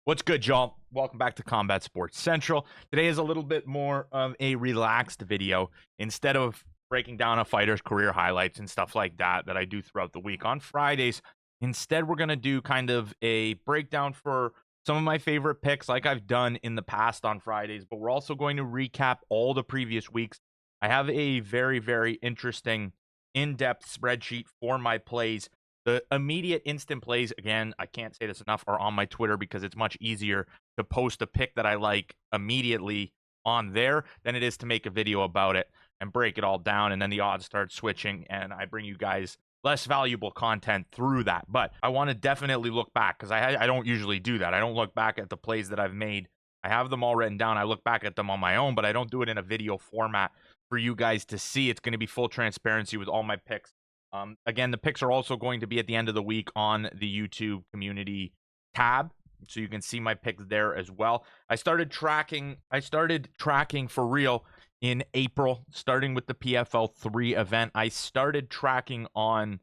What's good, y'all? Welcome back to Combat Sports Central. Today is a little bit more of a relaxed video. Instead of breaking down a fighter's career highlights and stuff like that I do throughout the week on Fridays, instead we're going to do kind of a breakdown for some of my favorite picks like I've done in the past on Fridays, but we're also going to recap all the previous weeks. I have a very, very interesting in-depth spreadsheet for my plays. The immediate instant plays, again, I can't say this enough, are on my Twitter because it's much easier to post a pick that I like immediately on there than it is to make a video about it and break it all down. And then the odds start switching and I bring you guys less valuable content through that. But I want to definitely look back because I don't usually do that. I don't look back at the plays that I've made. I have them all written down. I look back at them on my own, but I don't do it in a video format for you guys to see. It's going to be full transparency with all my picks. Again, the picks are also going to be at the end of the week on the YouTube community tab, so you can see my picks there as well. I started tracking for real in April, starting with the PFL 3 event. I started tracking on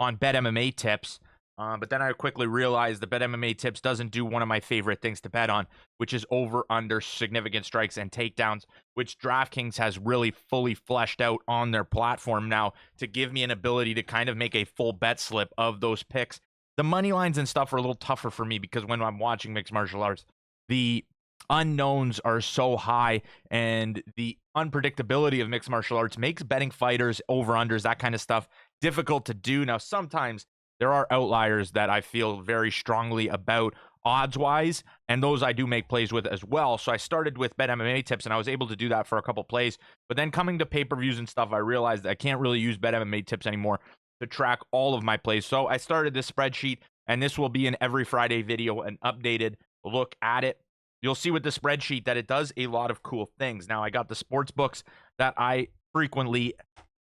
Bet MMA tips, but then I quickly realized the Bet MMA tips doesn't do one of my favorite things to bet on, which is over under significant strikes and takedowns, which DraftKings has really fully fleshed out on their platform now to give me an ability to kind of make a full bet slip of those picks. The money lines and stuff are a little tougher for me because when I'm watching mixed martial arts, the unknowns are so high and the unpredictability of mixed martial arts makes betting fighters, over-unders, that kind of stuff difficult to do. Now, sometimes there are outliers that I feel very strongly about odds-wise, and those I do make plays with as well. So I started with Bet MMA tips, and I was able to do that for a couple plays. But then coming to pay-per-views and stuff, I realized that I can't really use Bet MMA tips anymore to track all of my plays. So I started this spreadsheet, and this will be an every Friday video, an updated look at it. You'll see with the spreadsheet that it does a lot of cool things. Now, I got the sports books that I frequently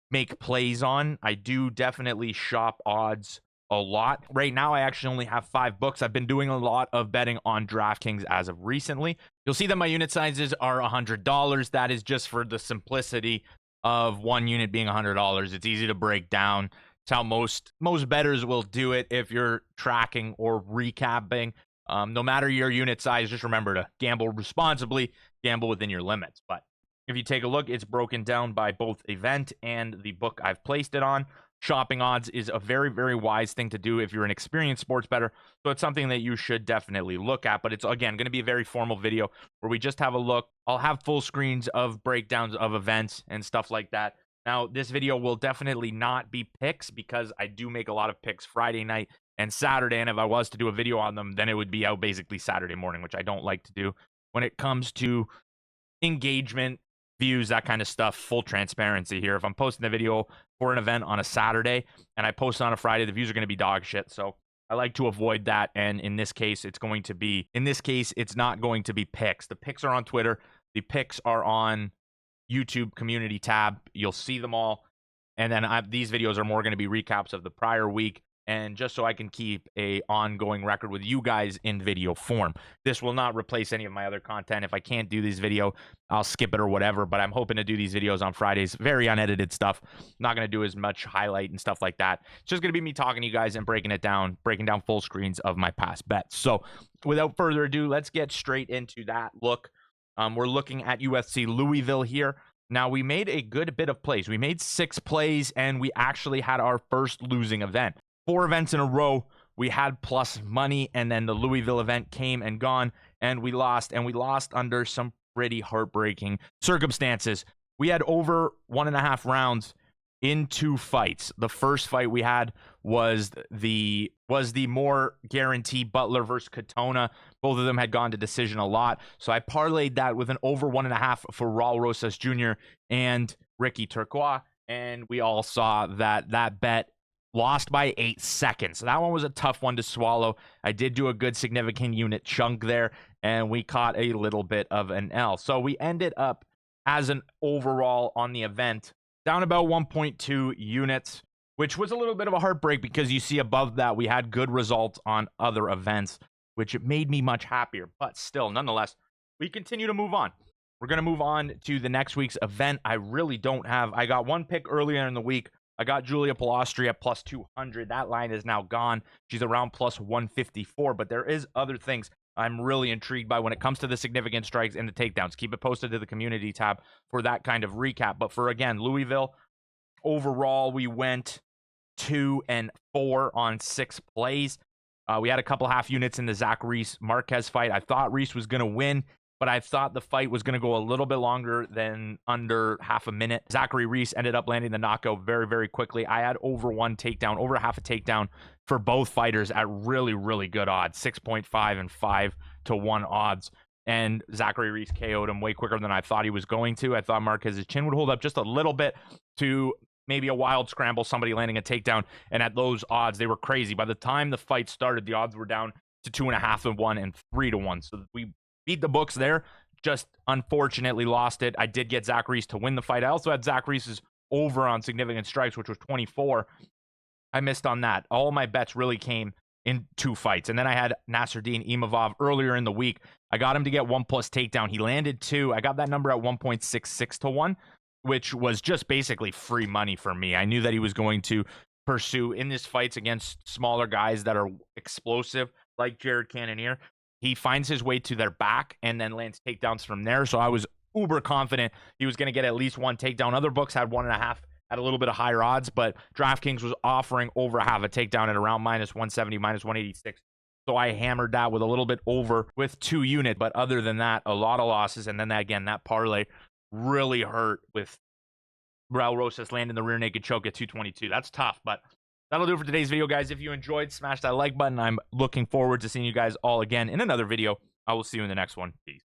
make plays on. I do definitely shop odds a lot. Right now, I actually only have 5 books. I've been doing a lot of betting on DraftKings as of recently. You'll see that my unit sizes are $100. That is just for the simplicity of one unit being $100. It's easy to break down. It's how most bettors will do it if you're tracking or recapping. No matter your unit size, just remember to gamble responsibly, gamble within your limits. But if you take a look, it's broken down by both event and the book I've placed it on. Shopping odds is a very, very wise thing to do if you're an experienced sports bettor. So it's something that you should definitely look at. But it's, again, going to be a very formal video where we just have a look. I'll have full screens of breakdowns of events and stuff like that. Now, this video will definitely not be picks because I do make a lot of picks Friday night and Saturday. And if I was to do a video on them, then it would be out basically Saturday morning, which I don't like to do. When it comes to engagement, views, that kind of stuff, full transparency here. If I'm posting a video for an event on a Saturday and I post on a Friday, the views are going to be dog shit. So I like to avoid that. And in this case, it's not going to be picks. The picks are on Twitter. The picks are on YouTube community tab. You'll see them all. And then these videos are more going to be recaps of the prior week. And just so I can keep a ongoing record with you guys in video form. This will not replace any of my other content. If I can't do this video, I'll skip it or whatever. But I'm hoping to do these videos on Fridays. Very unedited stuff. Not going to do as much highlight and stuff like that. It's just going to be me talking to you guys and breaking down full screens of my past bets. So without further ado, let's get straight into that look. We're looking at UFC Louisville here. Now, we made a good bit of plays. We made 6 plays, and we actually had our first losing event. 4 events in a row, we had plus money, and then the Louisville event came and gone, and we lost under some pretty heartbreaking circumstances. We had over 1.5 rounds in 2 fights. The first fight we had was the more guaranteed Butler versus Katona. Both of them had gone to decision a lot, so I parlayed that with an over 1.5 for Raul Rosas Jr. and Ricky Turcois, and we all saw that bet lost by 8 seconds. So that one was a tough one to swallow. I did do a good significant unit chunk there, and we caught a little bit of an L. So we ended up, as an overall on the event, down about 1.2 units, which was a little bit of a heartbreak because you see above that we had good results on other events, which made me much happier. But still, nonetheless, we continue to move on. We're going to move on to the next week's event. I really don't have... I got one pick earlier in the week I got Julia Pilastri at plus 200. That line is now gone. She's around plus 154, but there is other things I'm really intrigued by when it comes to the significant strikes and the takedowns. Keep it posted to the community tab for that kind of recap. But for, again, Louisville, overall, we went 2-4 on 6 plays. We had a couple half units in the Zach Reese-Marquez fight. I thought Reese was going to win, but I thought the fight was going to go a little bit longer than under half a minute. Zachary Reese ended up landing the knockout very, very quickly. I had over half a takedown for both fighters at really, really good odds, 6.5 and 5-1 odds. And Zachary Reese KO'd him way quicker than I thought he was going to. I thought Marquez's chin would hold up just a little bit to maybe a wild scramble, somebody landing a takedown. And at those odds, they were crazy. By the time the fight started, the odds were down to 2.5-1 and 3-1. So we beat the books there. Just unfortunately lost it. I did get Zach Reese to win the fight. I also had Zach Reese's over on significant strikes, which was 24. I missed on that. All my bets really came in 2 fights. And then I had Nasruddin Imavov earlier in the week. I got him to get 1+ takedown. He landed 2. I got that number at 1.66-1, which was just basically free money for me. I knew that he was going to pursue in this fights against smaller guys that are explosive, like Jared Cannonier. He finds his way to their back and then lands takedowns from there. So I was uber confident he was going to get at least 1 takedown. Other books had 1.5 at a little bit of higher odds, but DraftKings was offering over half a takedown at around -170, -186. So I hammered that with a little bit over with 2 units. But other than that, a lot of losses. And then again, that parlay really hurt with Raul Rosas landing the rear naked choke at 222. That's tough, but that'll do it for today's video, guys. If you enjoyed, smash that like button. I'm looking forward to seeing you guys all again in another video. I will see you in the next one. Peace.